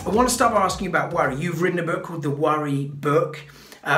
I want to start by asking you about worry. You've written a book called The Worry Book.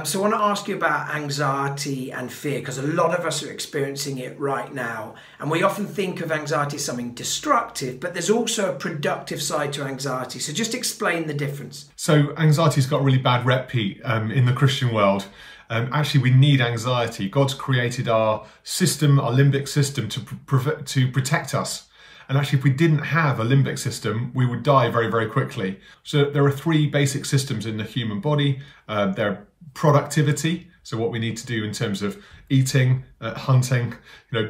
So I want to ask you about anxiety and fear, because a lot of us are experiencing it right now. And we often think of anxiety as something destructive, but there's also a productive side to anxiety. So just explain the difference. So anxiety's got a really bad rep, Pete, in the Christian world. Actually, we need anxiety. God's created our system, our limbic system, to protect us. And actually, if we didn't have a limbic system, we would die very, very quickly. So there are three basic systems in the human body. They're productivity, so what we need to do in terms of eating, hunting,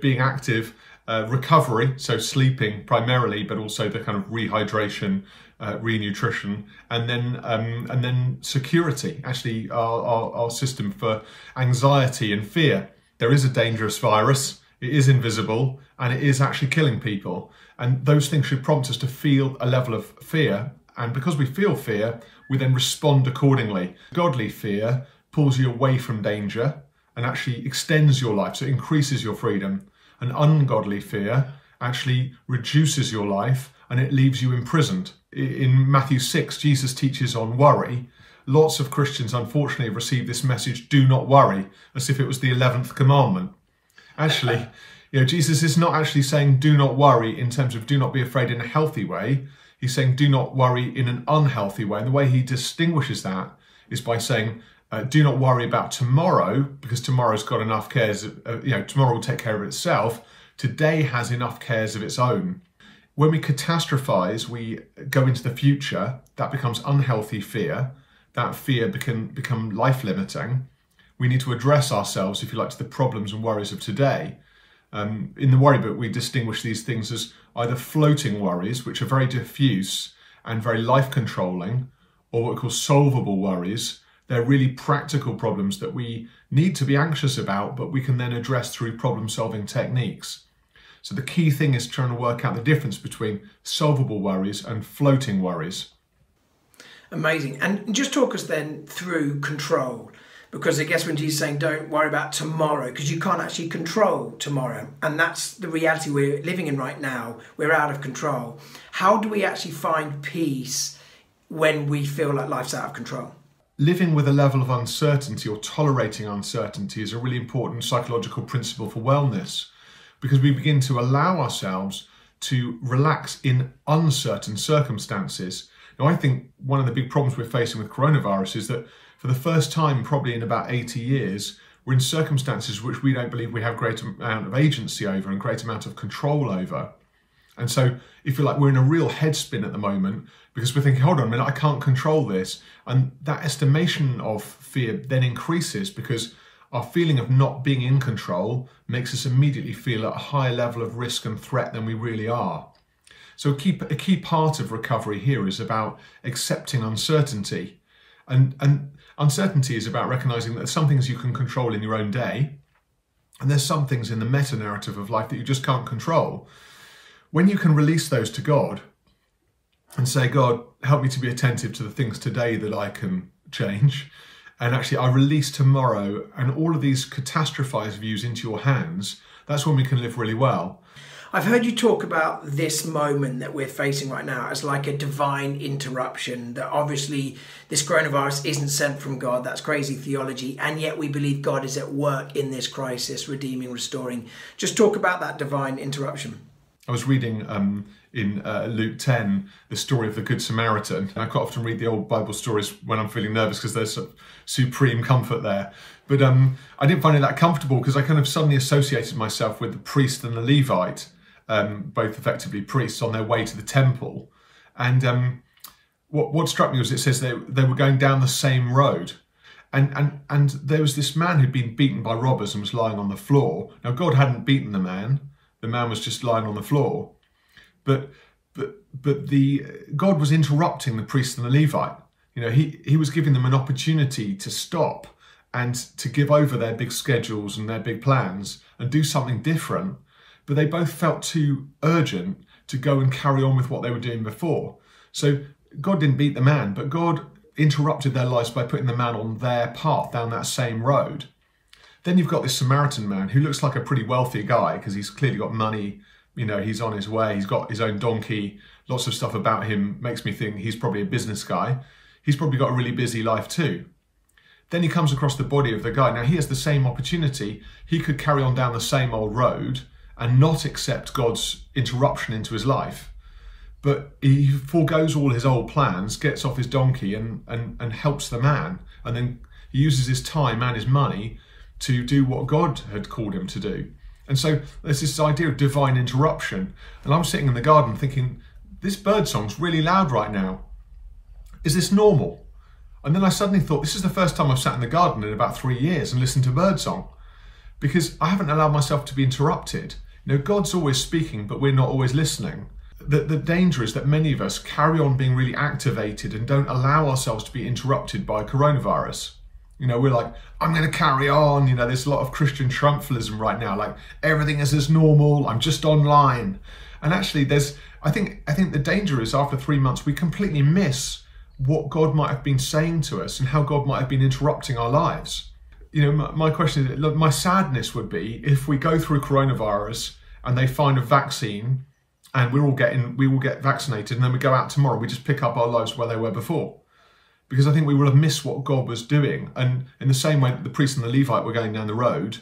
being active, recovery, so sleeping primarily, but also the kind of rehydration, re-nutrition, and then security, actually our system for anxiety and fear. There is a dangerous virus, it is invisible, and it is actually killing people. And those things should prompt us to feel a level of fear. And because we feel fear, we then respond accordingly. Godly fear pulls you away from danger and actually extends your life, so it increases your freedom. And ungodly fear actually reduces your life and it leaves you imprisoned. In Matthew 6, Jesus teaches on worry. Lots of Christians, unfortunately, have received this message, do not worry, as if it was the 11th commandment. Actually, Jesus is not actually saying do not worry in terms of do not be afraid in a healthy way. He's saying do not worry in an unhealthy way. And the way he distinguishes that is by saying do not worry about tomorrow, because tomorrow's got enough cares. Tomorrow will take care of itself. Today has enough cares of its own. When we catastrophize, we go into the future. That becomes unhealthy fear. That fear can become life-limiting. We need to address ourselves, if you like, to the problems and worries of today. In the Worry Book, we distinguish these things as either floating worries, which are very diffuse and very life-controlling, or what we call solvable worries. They're really practical problems that we need to be anxious about, but we can then address through problem-solving techniques. So the key thing is trying to work out the difference between solvable worries and floating worries. Amazing. And just talk us then through control. Because I guess when Jesus is saying don't worry about tomorrow, because you can't actually control tomorrow. And that's the reality we're living in right now. We're out of control. How do we actually find peace when we feel like life's out of control? Living with a level of uncertainty or tolerating uncertainty is a really important psychological principle for wellness, because we begin to allow ourselves to relax in uncertain circumstances. Now, I think one of the big problems we're facing with coronavirus is that for the first time, probably in about 80 years, we're in circumstances which we don't believe we have great amount of agency over and great amount of control over. And so, if you like, we're in a real headspin at the moment because we're thinking, hold on a minute, I can't control this. And that estimation of fear then increases because our feeling of not being in control makes us immediately feel at a higher level of risk and threat than we really are. So a key part of recovery here is about accepting uncertainty. And uncertainty is about recognizing that there's some things you can control in your own day, and there's some things in the meta-narrative of life that you just can't control. When you can release those to God and say, God, help me to be attentive to the things today that I can change, and actually I release tomorrow and all of these catastrophized views into your hands, that's when we can live really well. I've heard you talk about this moment that we're facing right now as like a divine interruption, that obviously this coronavirus isn't sent from God, that's crazy theology, and yet we believe God is at work in this crisis, redeeming, restoring. Just talk about that divine interruption. I was reading in Luke 10, the story of the Good Samaritan. I quite often read the old Bible stories when I'm feeling nervous because there's some supreme comfort there. But I didn't find it that comfortable because I kind of suddenly associated myself with the priest and the Levite, both effectively priests on their way to the temple. And what struck me was it says they were going down the same road. And there was this man who'd been beaten by robbers and was lying on the floor. Now, God hadn't beaten the man. The man was just lying on the floor. But God was interrupting the priest and the Levite. He was giving them an opportunity to stop and to give over their big schedules and their big plans and do something different. But they both felt too urgent to go and carry on with what they were doing before. So God didn't beat the man, but God interrupted their lives by putting the man on their path down that same road. Then you've got this Samaritan man who looks like a pretty wealthy guy because he's clearly got money. He's on his way. He's got his own donkey. lots of stuff about him makes me think he's probably a business guy. He's probably got a really busy life too. Then he comes across the body of the guy. Now he has the same opportunity. He could carry on down the same old road and not accept God's interruption into his life. But he forgoes all his old plans, gets off his donkey and helps the man. And then he uses his time and his money to do what God had called him to do. And so there's this idea of divine interruption. And I'm sitting in the garden thinking, this bird song's really loud right now. Is this normal? And then I suddenly thought, this is the first time I've sat in the garden in about 3 years and listened to birdsong, because I haven't allowed myself to be interrupted. You know, God's always speaking, but we're not always listening. The danger is that many of us carry on being really activated and don't allow ourselves to be interrupted by coronavirus. You know, we're like, I'm going to carry on. You know, there's a lot of Christian triumphalism right now, like everything is as normal. I'm just online. And actually, I think the danger is after 3 months, we completely miss what God might have been saying to us and how God might have been interrupting our lives. You know, my question is, look, my sadness would be if we go through coronavirus and they find a vaccine and we will get vaccinated, and then we go out tomorrow, we just pick up our lives where they were before. Because I think we will have missed what God was doing. And in the same way that the priest and the Levite were going down the road,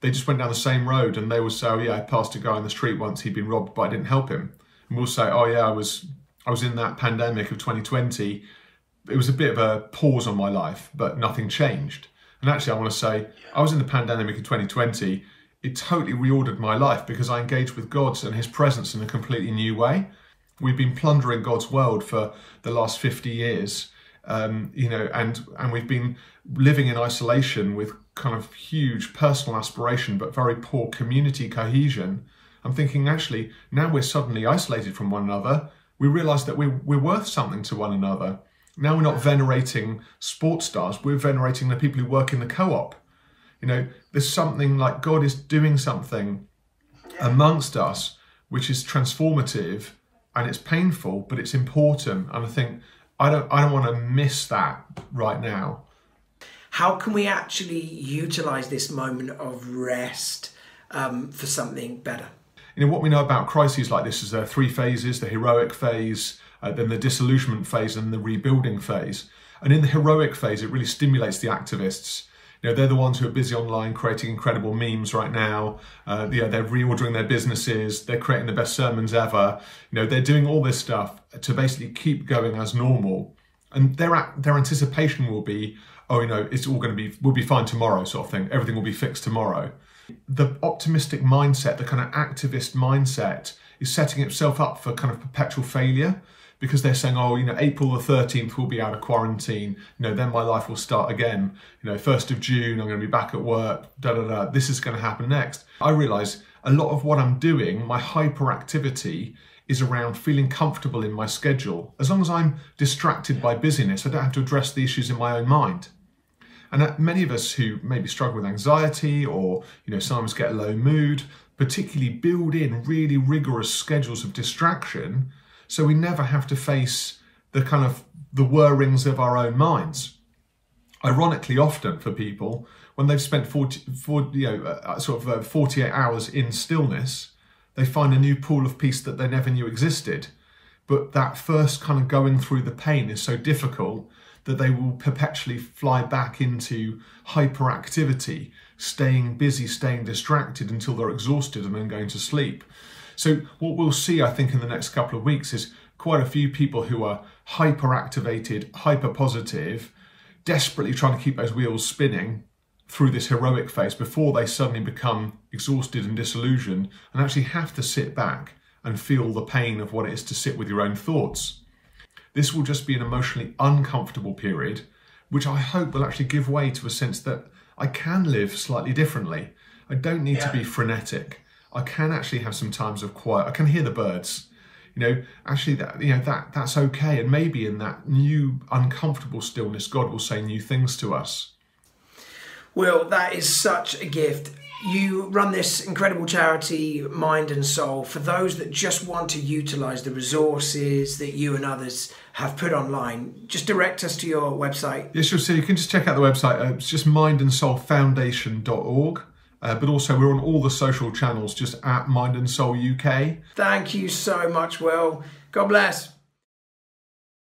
they just went down the same road and they would say, oh yeah, I passed a guy on the street once, he'd been robbed, but I didn't help him. And we'll say, oh yeah, I was in that pandemic of 2020. It was a bit of a pause on my life, but nothing changed. And actually, I want to say, I was in the pandemic of 2020. It totally reordered my life because I engaged with God and his presence in a completely new way. We've been plundering God's world for the last 50 years, you know, and we've been living in isolation with kind of huge personal aspiration, but very poor community cohesion. I'm thinking, actually, now we're suddenly isolated from one another. We realise that we're worth something to one another. Now we're not venerating sports stars, we're venerating the people who work in the co-op. You know, there's something like God is doing something amongst us which is transformative, and it's painful, but it's important. And I think I don't want to miss that right now. How can we actually utilise this moment of rest for something better? You know, what we know about crises like this is there are 3 phases: the heroic phase, then the disillusionment phase, and the rebuilding phase. And in the heroic phase, it really stimulates the activists. You know, they're the ones who are busy online creating incredible memes right now. They're reordering their businesses. They're creating the best sermons ever. You know, they're doing all this stuff to basically keep going as normal. And their anticipation will be, oh, you know, it's all going to be, we'll be fine tomorrow, sort of thing. Everything will be fixed tomorrow. The optimistic mindset, the kind of activist mindset, is setting itself up for kind of perpetual failure, because they're saying, oh, you know, April the 13th we'll be out of quarantine, you know, then my life will start again. You know, 1st of June, I'm going to be back at work, this is going to happen next. I realise a lot of what I'm doing, my hyperactivity, is around feeling comfortable in my schedule. As long as I'm distracted by busyness, I don't have to address the issues in my own mind. And many of us who maybe struggle with anxiety, or, you know, sometimes get a low mood, particularly build in really rigorous schedules of distraction, so we never have to face the kind of the whirrings of our own minds. Ironically, often for people, when they've spent 48 hours in stillness, they find a new pool of peace that they never knew existed. But that first kind of going through the pain is so difficult that they will perpetually fly back into hyperactivity, staying busy, staying distracted until they're exhausted and then going to sleep. So what we'll see, I think, in the next couple of weeks is quite a few people who are hyperactivated, hyper-positive, desperately trying to keep those wheels spinning through this heroic phase before they suddenly become exhausted and disillusioned and actually have to sit back and feel the pain of what it is to sit with your own thoughts. This will just be an emotionally uncomfortable period, which I hope will actually give way to a sense that I can live slightly differently. I don't need to be frenetic. I can actually have some times of quiet. I can hear the birds. You know, actually, that's okay. And maybe in that new uncomfortable stillness, God will say new things to us. Will, that is such a gift. You run this incredible charity, Mind and Soul, for those that just want to utilise the resources that you and others have put online. Just direct us to your website. Yeah, sure. So you can just check out the website. It's just mindandsoulfoundation.org. but also we're on all the social channels, just at Mind and Soul UK. Thank you so much, Will. God bless.